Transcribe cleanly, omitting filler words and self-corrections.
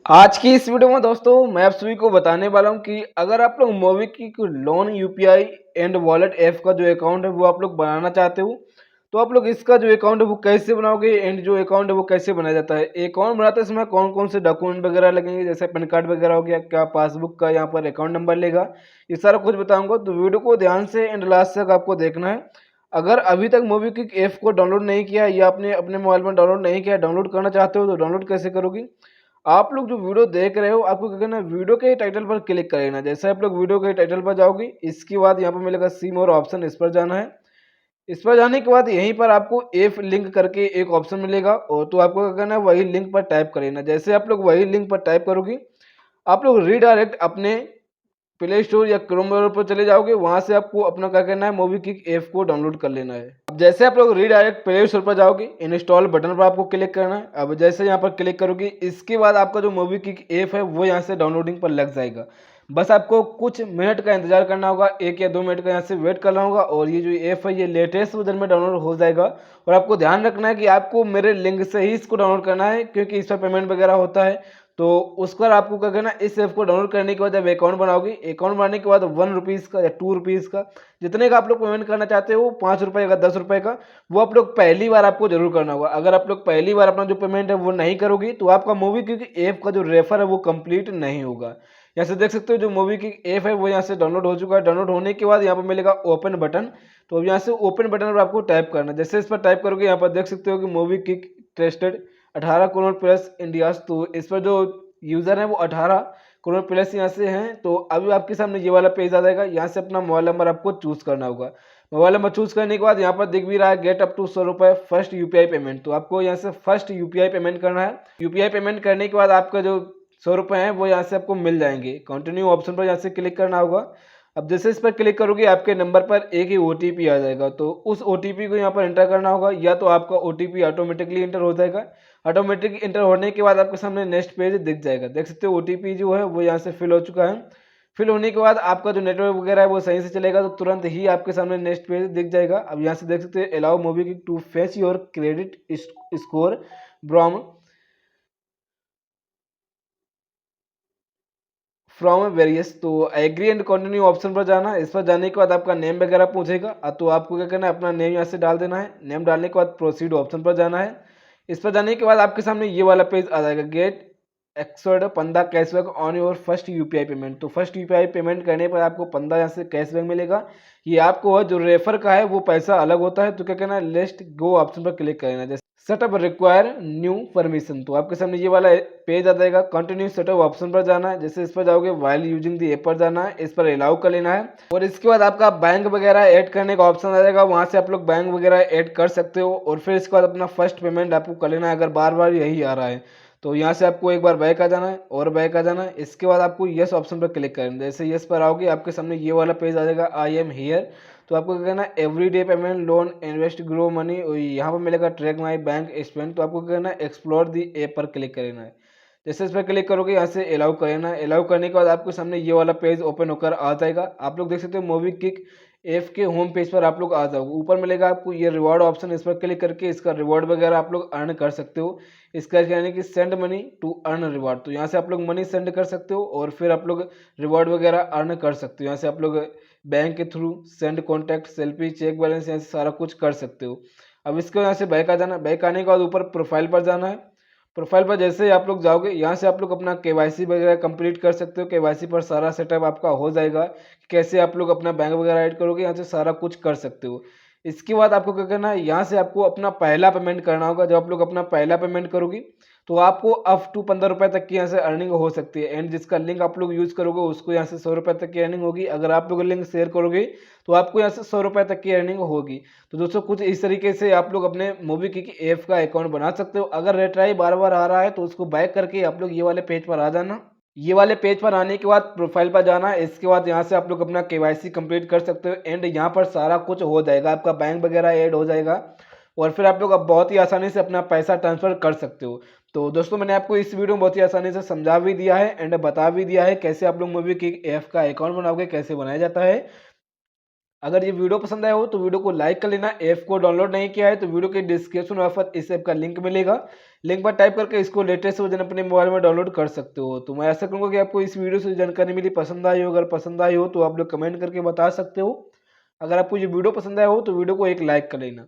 आज की इस वीडियो में दोस्तों मैं आप सभी को बताने वाला हूं कि अगर आप लोग MobiKwik loan UPI and wallet app का जो अकाउंट है वो आप लोग बनाना चाहते हो तो आप लोग इसका जो अकाउंट है वो कैसे बनाओगे एंड जो अकाउंट है वो कैसे बनाया जाता है। अकाउंट बनाते समय कौन कौन से डॉक्यूमेंट वगैरह लगेंगे, जैसे पैन कार्ड वगैरह हो गया, क्या पासबुक का यहाँ पर अकाउंट नंबर लेगा, ये सारा कुछ बताऊंगा। तो वीडियो को ध्यान से एंड लास्ट तक आपको देखना है। अगर अभी तक मोबिक्विक ऐप को डाउनलोड नहीं किया या आपने अपने मोबाइल में डाउनलोड नहीं किया, डाउनलोड करना चाहते हो तो डाउनलोड कैसे करोगे। आप लोग जो वीडियो देख रहे हो आपको क्या करना है, वीडियो के टाइटल पर क्लिक कर लेना। जैसे आप लोग वीडियो के टाइटल पर जाओगे, इसके बाद यहाँ पर मिलेगा सी मोर ऑप्शन, इस पर जाना है। इस पर जाने के बाद यहीं पर आपको एफ लिंक करके एक ऑप्शन मिलेगा और तो आपको क्या करना है, वही लिंक पर टाइप कर लेना। जैसे आप लोग वही लिंक पर टाइप करोगे, आप लोग रीडायरेक्ट अपने प्ले स्टोर या क्रोम ब्राउज़र पर चले जाओगे। वहां से आपको अपना क्या करना है, मोबीक्विक ऐप को डाउनलोड कर लेना है। अब जैसे आप लोग रीडायरेक्ट प्ले स्टोर पर जाओगे, इंस्टॉल बटन पर आपको क्लिक करना है। अब जैसे यहाँ पर क्लिक करोगे, इसके बाद आपका जो मोबीक्विक ऐप है वो यहाँ से डाउनलोडिंग पर लग जाएगा। बस आपको कुछ मिनट का इंतजार करना होगा, 1 या 2 मिनट का यहाँ से वेट करना होगा और ये जो ऐप है ये लेटेस्ट वर्जन में डाउनलोड हो जाएगा। और आपको ध्यान रखना है कि आपको मेरे लिंक से ही इसको डाउनलोड करना है, क्योंकि इस पर पेमेंट वगैरह होता है। तो उस पर आपको क्या करना, इस ऐप को डाउनलोड करने के बाद जब अकाउंट बनाओगे, अकाउंट बनाने के बाद 1 रुपीज़ का या 2 रुपीज़ का, जितने का आप लोग पेमेंट करना चाहते हो, 5 रुपये का, 10 रुपये का, वो आप लोग पहली बार आपको जरूर करना होगा। अगर आप लोग पहली बार अपना जो पेमेंट है वो नहीं करोगी तो आपका मूवी क्विक ऐप का जो रेफर है वो कंप्लीट नहीं होगा। यहाँ से देख सकते हो जो मूवी क्विक ऐप है वो यहाँ से डाउनलोड हो चुका है। डाउनलोड होने के बाद यहाँ पर मिलेगा ओपन बटन। तो अब यहाँ से ओपन बटन पर आपको टाइप करना है। जैसे इस पर टाइप करोगे, यहाँ पर देख सकते हो कि movie quick trusted 18 crore plus India. तो इस पर जो यूज़र है वो 18 करोड़ प्लस यहाँ से हैं। तो अभी आपके सामने ये वाला पेज आ जाएगा। यहाँ से अपना मोबाइल नंबर आपको चूज़ करना होगा। मोबाइल नंबर चूज़ करने के बाद यहाँ पर दिख भी रहा है गेट अप टू 100 रुपये फर्स्ट यूपीआई पेमेंट। तो आपको यहाँ से फर्स्ट यूपीआई पेमेंट करना है। यूपीआई पेमेंट करने के बाद आपका जो 100 रुपये हैं वो यहाँ से आपको मिल जाएंगे। कंटिन्यू ऑप्शन पर यहाँ से क्लिक करना होगा। अब जैसे इस पर क्लिक करोगे, आपके नंबर पर एक ही ओटीपी आ जाएगा। तो उस ओटीपी को यहाँ पर एंटर करना होगा, या तो आपका ओटीपी ऑटोमेटिकली एंटर हो जाएगा। ऑटोमेटिक एंटर होने के बाद आपके सामने नेक्स्ट पेज दिख जाएगा। देख सकते हो ओटीपी जो है वो यहाँ से फिल हो चुका है। फिल होने के बाद आपका जो नेटवर्क वगैरह है वो सही से चलेगा तो तुरंत ही आपके सामने नेक्स्ट पेज दिख जाएगा। अब यहाँ से देख सकते हैं allow MobiKwik to fetch your credit score from various. तो एग्री एंड कंटिन्यू ऑप्शन पर जाना है। इस पर जाने के बाद आपका नेम वगैरह पूछेगा, तो आपको क्या करना है, अपना नेम यहाँ से डाल देना है। नेम डालने के बाद प्रोसीड ऑप्शन पर जाना है। इस पर जाने के बाद आपके सामने ये वाला पेज आ जाएगा, get assured 15 cashback on your first UPI payment. तो फर्स्ट यूपीआई पेमेंट करने पर आपको 15 यहाँ से कैशबैक मिलेगा। ये आपको जो रेफर का है वो पैसा अलग होता है। तो क्या करना है, लेस्ट गो ऑप्शन पर क्लिक करना है। Setup require new permission. तो आपके सामने ये वाला पेज आ जाएगा। कंटिन्यू सेटअप ऑप्शन पर जाना है। जैसे इस पर जाओगे, वाइल यूजिंग दी ऐप पर जाना है, इस पर अलाउ कर लेना है। और इसके बाद आपका बैंक वगैरह ऐड करने का ऑप्शन आ जाएगा। वहां से आप लोग बैंक वगैरह ऐड कर सकते हो। और फिर इसके बाद अपना फर्स्ट पेमेंट आपको कर लेना है, अगर बार बार यही आ रहा है तो यहाँ से आपको एक बार बैक आ जाना है और बैक आ जाना है। इसके बाद आपको यस ऑप्शन पर क्लिक करना है। जैसे यस पर आओगे, आपके सामने ये वाला पेज आ जाएगा, आई एम हियर। तो आपको क्या करना है, every day payment loan invest grow money, यहाँ पर मिलेगा ट्रैक माई बैंक स्पेंड। तो आपको क्या करना है, एक्सप्लोर दी ऐप पर क्लिक करना है। जैसे इस पर क्लिक करोगे, यहाँ से अलाउ करना है। अलाउ करने के बाद आपके सामने ये वाला पेज ओपन होकर आ जाएगा। आप लोग देख सकते हो मोबीक्विक ऐप के होम पेज पर आप लोग आ जाओगे। ऊपर मिलेगा आपको ये रिवॉर्ड ऑप्शन, इस पर क्लिक करके इसका रिवॉर्ड वगैरह आप लोग अर्न कर सकते हो। इसका यानी कि send money to earn reward. तो यहाँ से आप लोग मनी सेंड कर सकते हो और फिर आप लोग रिवॉर्ड वगैरह अर्न कर सकते हो। यहाँ से आप लोग बैंक के through send contact, selfie, check balance, यहाँ से सारा कुछ कर सकते हो। अब इसको यहाँ से बैक आ जाना। बैक आने के बाद ऊपर प्रोफाइल पर जाना है। प्रोफाइल पर जैसे ही आप लोग जाओगे, यहाँ से आप लोग अपना केवाईसी वगैरह कंप्लीट कर सकते हो। केवाईसी पर सारा सेटअप आपका हो जाएगा। कैसे आप लोग अपना बैंक वगैरह ऐड करोगे, यहाँ से सारा कुछ कर सकते हो। इसके बाद आपको क्या करना है, यहाँ से आपको अपना पहला पेमेंट करना होगा। जब आप लोग अपना पहला पेमेंट करोगे तो आपको अप टू 15 रुपये तक की यहाँ से अर्निंग हो सकती है। एंड जिसका लिंक आप लोग यूज़ करोगे उसको यहाँ से 100 रुपये तक की अर्निंग होगी। अगर आप लोग लिंक शेयर करोगे तो आपको यहाँ से 100 रुपये तक की अर्निंग होगी। तो दोस्तों कुछ इस तरीके से आप लोग अपने मोबीक्विक ऐप का अकाउंट बना सकते हो। अगर रेट्राई बार बार आ रहा है तो उसको बैक करके आप लोग ये वाले पेज पर आ जाना। ये वाले पेज पर आने के बाद प्रोफाइल पर जाना है। इसके बाद यहाँ से आप लोग अपना केवाईसी कंप्लीट कर सकते हो। एंड यहाँ पर सारा कुछ हो जाएगा, आपका बैंक वगैरह ऐड हो जाएगा और फिर आप लोग अब बहुत ही आसानी से अपना पैसा ट्रांसफर कर सकते हो। तो दोस्तों मैंने आपको इस वीडियो में बहुत ही आसानी से समझा भी दिया है एंड बता भी दिया है कैसे आप लोग मोबीक्विक ऐप का अकाउंट बनाओगे, कैसे बनाया जाता है। अगर ये वीडियो पसंद आया हो तो वीडियो को लाइक कर लेना। ऐप को डाउनलोड नहीं किया है तो वीडियो के डिस्क्रिप्शन में पर इस ऐप का लिंक मिलेगा, लिंक पर टाइप करके इसको लेटेस्ट वर्जन अपने मोबाइल में डाउनलोड कर सकते हो। तो मैं ऐसा करूँगा कि आपको इस वीडियो से जानकारी मिली पसंद आई हो, अगर पसंद आई हो तो आप लोग कमेंट करके बता सकते हो। अगर आपको ये वीडियो पसंद आया हो तो वीडियो को एक लाइक कर लेना।